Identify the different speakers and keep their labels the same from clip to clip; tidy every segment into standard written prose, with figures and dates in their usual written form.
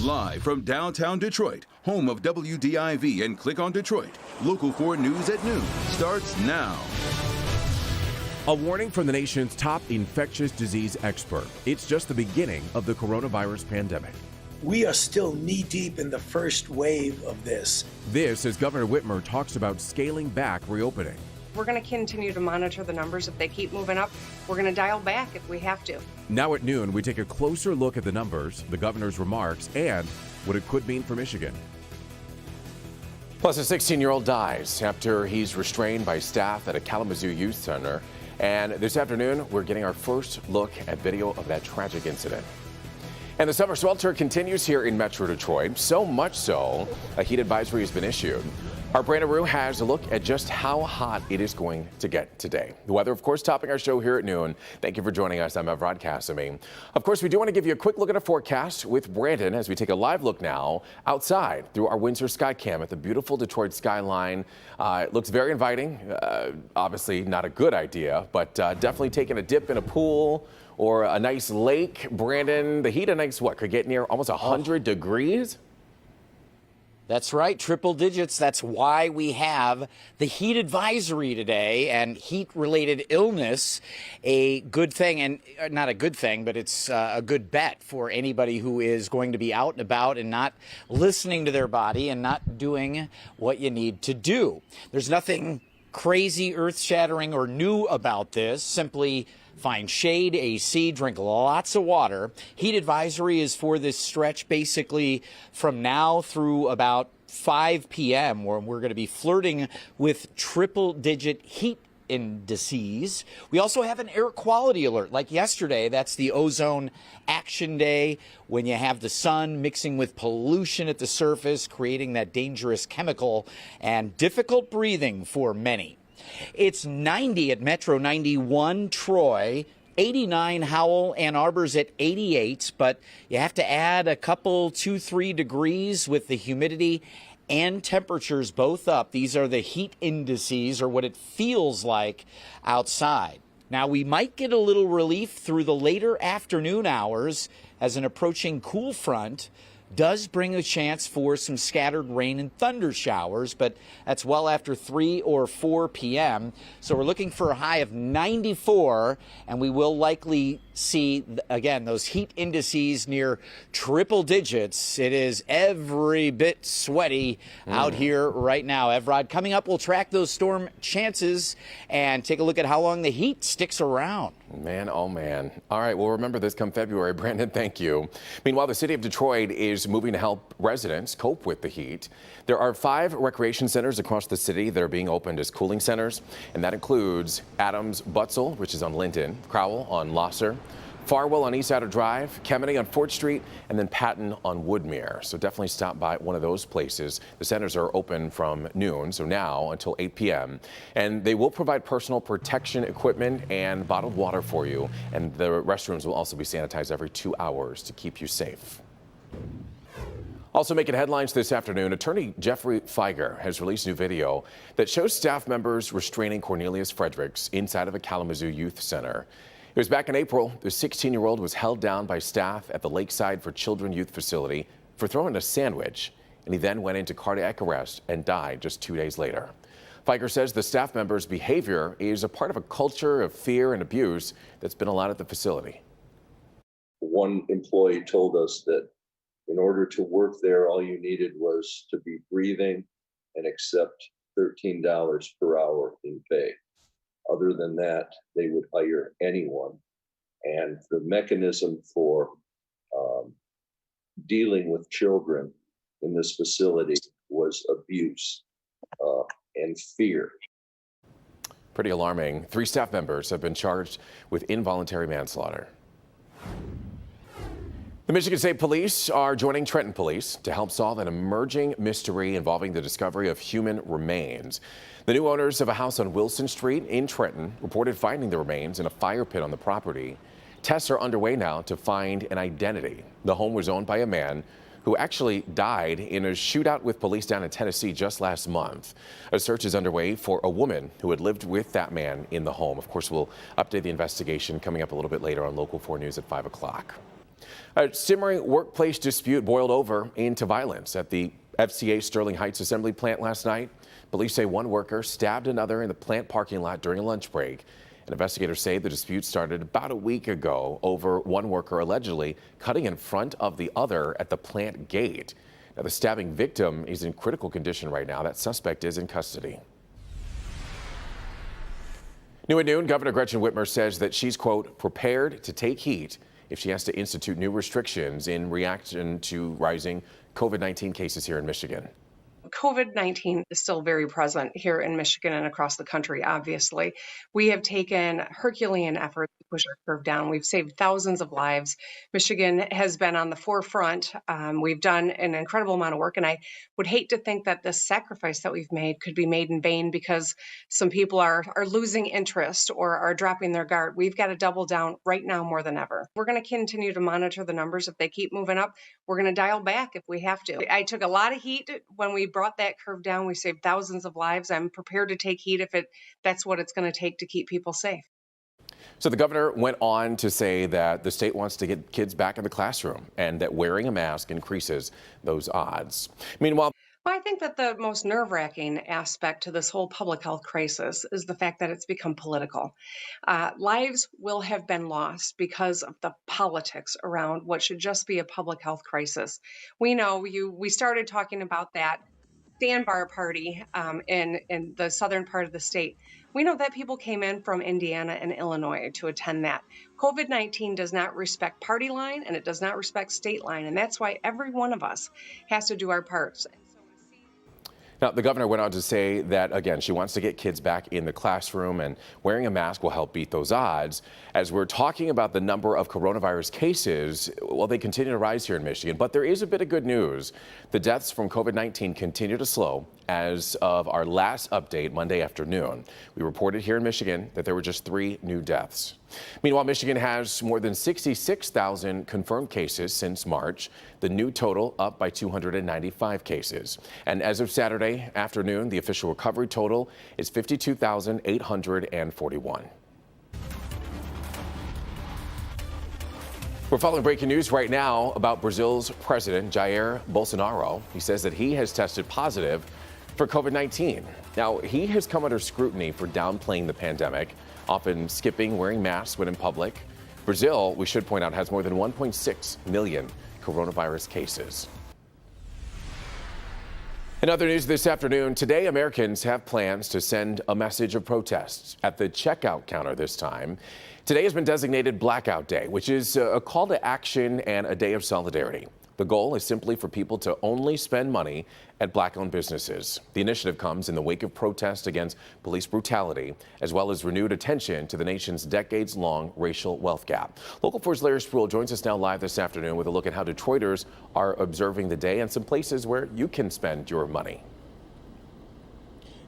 Speaker 1: Live from downtown Detroit, home of WDIV and Click on Detroit, Local 4 News at noon starts now.
Speaker 2: A warning from the nation's top infectious disease expert. It's just the beginning of the coronavirus pandemic.
Speaker 3: We are still knee-deep in the first wave of this.
Speaker 2: This as Governor Whitmer talks about scaling back reopening.
Speaker 4: We're going to continue to monitor the numbers. If they keep moving up, we're going to dial back if we have to.
Speaker 2: Now at noon, we take a closer look at the numbers, the governor's remarks, and what it could mean for Michigan.
Speaker 5: Plus, a 16-year-old dies after he's restrained by staff at a Kalamazoo youth center. And this afternoon, we're getting our first look at video of that tragic incident. And the summer swelter continues here in Metro Detroit, so much so a heat advisory has been issued. Our Brandon Rue has a look at just how hot it is going to get today. The weather, of course, topping our show here at noon. Thank you for joining us. I'm Evrod Cassimy. Of course, we do want to give you a quick look at a forecast with Brandon as we take a live look now outside through our Windsor Sky Cam at the beautiful Detroit skyline. It looks very inviting. Obviously not a good idea, but definitely taking a dip in a pool or a nice lake. Brandon, the heat index, what, could get near almost 100 degrees?
Speaker 6: That's right, triple digits. That's why we have the heat advisory today, and heat-related illness, a good thing, and not a good thing, but it's a good bet for anybody who is going to be out and about and not listening to their body and not doing what you need to do. There's nothing crazy, earth-shattering, or new about this. Simply find shade, AC, drink lots of water. Heat advisory is for this stretch basically from now through about 5 p.m. where we're going to be flirting with triple-digit heat indices. We also have an air quality alert like yesterday. That's the ozone action day when you have the sun mixing with pollution at the surface, creating that dangerous chemical and difficult breathing for many. It's 90 at Metro, 91 Troy, 89 Howell, Ann Arbor's at 88, but you have to add a couple 2-3 degrees with the humidity and temperatures both up. These are the heat indices, or what it feels like outside. Now, we might get a little relief through the later afternoon hours as an approaching cool front does bring a chance for some scattered rain and thunder showers, but that's well after 3 or 4 p.m. So we're looking for a high of 94, and we will likely see, again, those heat indices near triple digits. It is every bit sweaty out here right now. Evrod, coming up, we'll track those storm chances and take a look at how long the heat sticks around.
Speaker 5: Man, oh man. All right, well, remember this come February. Brandon, thank you. Meanwhile, the city of Detroit is moving to help residents cope with the heat. There are 5 recreation centers across the city that are being opened as cooling centers, and that includes Adams Butzel, which is on Linton, Crowell on Losser, Farwell on East Outer Drive, Kemeny on Fort Street, and then Patton on Woodmere. So definitely stop by one of those places. The centers are open from noon, so now until 8 p.m. And they will provide personal protection equipment and bottled water for you. And the restrooms will also be sanitized every 2 hours to keep you safe. Also making headlines this afternoon, attorney Jeffrey Feiger has released new video that shows staff members restraining Cornelius Fredericks inside of a Kalamazoo youth center. It was back in April. The 16-year-old was held down by staff at the Lakeside for Children Youth Facility for throwing a sandwich, and he then went into cardiac arrest and died just 2 days later. Feiger says the staff member's behavior is a part of a culture of fear and abuse that's been allowed at the facility.
Speaker 7: One employee told us that in order to work there, all you needed was to be breathing and accept $13 per hour in pay. Other than that, they would hire anyone. And the mechanism for dealing with children in this facility was abuse and fear.
Speaker 5: Pretty alarming. 3 staff members have been charged with involuntary manslaughter. The Michigan State Police are joining Trenton Police to help solve an emerging mystery involving the discovery of human remains. The new owners of a house on Wilson Street in Trenton reported finding the remains in a fire pit on the property. Tests are underway now to find an identity. The home was owned by a man who actually died in a shootout with police down in Tennessee just last month. A search is underway for a woman who had lived with that man in the home. Of course, we'll update the investigation coming up a little bit later on Local 4 News at 5 o'clock. A simmering workplace dispute boiled over into violence at the FCA Sterling Heights assembly plant last night. Police say one worker stabbed another in the plant parking lot during a lunch break. And investigators say the dispute started about a week ago over one worker allegedly cutting in front of the other at the plant gate. Now, the stabbing victim is in critical condition right now. That suspect is in custody. New at noon, Governor Gretchen Whitmer says that she's, quote, prepared to take heat if she has to institute new restrictions in reaction to rising COVID-19 cases here in Michigan.
Speaker 4: COVID-19 is still very present here in Michigan and across the country, obviously. We have taken Herculean efforts to push our curve down. We've saved thousands of lives. Michigan has been on the forefront. We've done an incredible amount of work, and I would hate to think that the sacrifice that we've made could be made in vain because some people are losing interest or are dropping their guard. We've got to double down right now more than ever. We're going to continue to monitor the numbers. If they keep moving up, we're going to dial back if we have to. I took a lot of heat when we brought that curve down. We saved thousands of lives. I'm prepared to take heat if that's what it's going to take to keep people safe.
Speaker 5: So the governor went on to say that the state wants to get kids back in the classroom and that wearing a mask increases those odds. Meanwhile,
Speaker 4: Well, I think that the most nerve-wracking aspect to this whole public health crisis is the fact that it's become political. Lives will have been lost because of the politics around what should just be a public health crisis. We know we started talking about that sandbar party in the southern part of the state. We know that people came in from Indiana and Illinois to attend that. COVID-19 does not respect party line and it does not respect state line. And that's why every one of us has to do our parts.
Speaker 5: now, the governor went on to say that, again, she wants to get kids back in the classroom and wearing a mask will help beat those odds. As we're talking about the number of coronavirus cases, well, they continue to rise here in Michigan. But there is a bit of good news. The deaths from COVID-19 continue to slow. As of our last update Monday afternoon, we reported here in Michigan that there were just 3 new deaths. Meanwhile, Michigan has more than 66,000 confirmed cases since March, the new total up by 295 cases. And as of Saturday afternoon, the official recovery total is 52,841. We're following breaking news right now about Brazil's President Jair Bolsonaro. He says that he has tested positive for COVID-19. Now, he has come under scrutiny for downplaying the pandemic, often skipping wearing masks when in public. Brazil, we should point out, has more than 1.6 million coronavirus cases. In other news this afternoon, today Americans have plans to send a message of protest at the checkout counter this time. Today has been designated Blackout Day, which is a call to action and a day of solidarity. The goal is simply for people to only spend money at Black-owned businesses. The initiative comes in the wake of protests against police brutality, as well as renewed attention to the nation's decades-long racial wealth gap. Local 4's Larry Spruill joins us now live this afternoon with a look at how Detroiters are observing the day and some places where you can spend your money.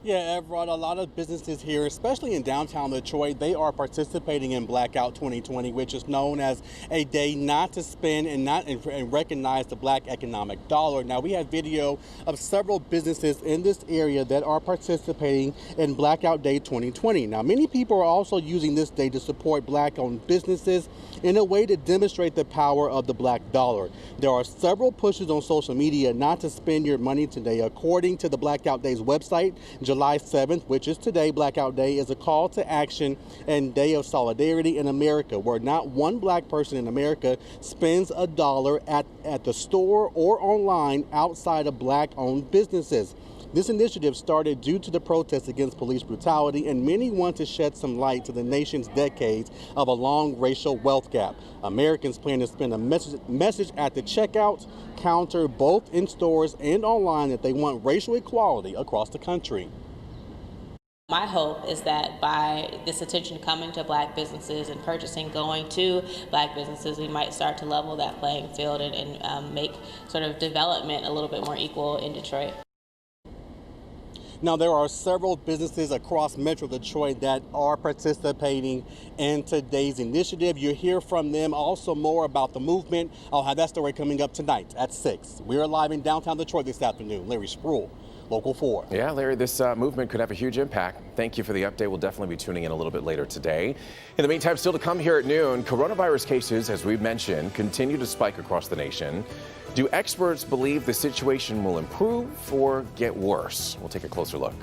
Speaker 8: Yeah, Everett, a lot of businesses here, especially in downtown Detroit, they are participating in Blackout 2020, which is known as a day not to spend and recognize the Black economic dollar. Now, we have video of several businesses in this area that are participating in Blackout Day 2020. Now, many people are also using this day to support Black-owned businesses in a way to demonstrate the power of the Black dollar. There are several pushes on social media not to spend your money today. According to the Blackout Day's website, July 7th, which is today, Blackout Day, is a call to action and day of solidarity in America, where not one Black person in America spends a dollar at the store or online outside of Black-owned businesses. This initiative started due to the protests against police brutality, and many want to shed some light to the nation's decades of a long racial wealth gap. Americans plan to spend a message at the checkout counter, both in stores and online, that they want racial equality across the country.
Speaker 9: My hope is that by this attention coming to Black businesses and purchasing going to Black businesses, we might start to level that playing field and make sort of development a little bit more equal in Detroit.
Speaker 8: Now, there are several businesses across Metro Detroit that are participating in today's initiative. You'll hear from them also more about the movement. I'll have that story coming up tonight at 6. We are live in downtown Detroit this afternoon. Larry Spruill, Local 4.
Speaker 5: Yeah, Larry, this movement could have a huge impact. Thank you for the update. We'll definitely be tuning in a little bit later today. In the meantime, still to come here at noon, coronavirus cases, as we've mentioned, continue to spike across the nation. Do experts believe the situation will improve or get worse? We'll take a closer look.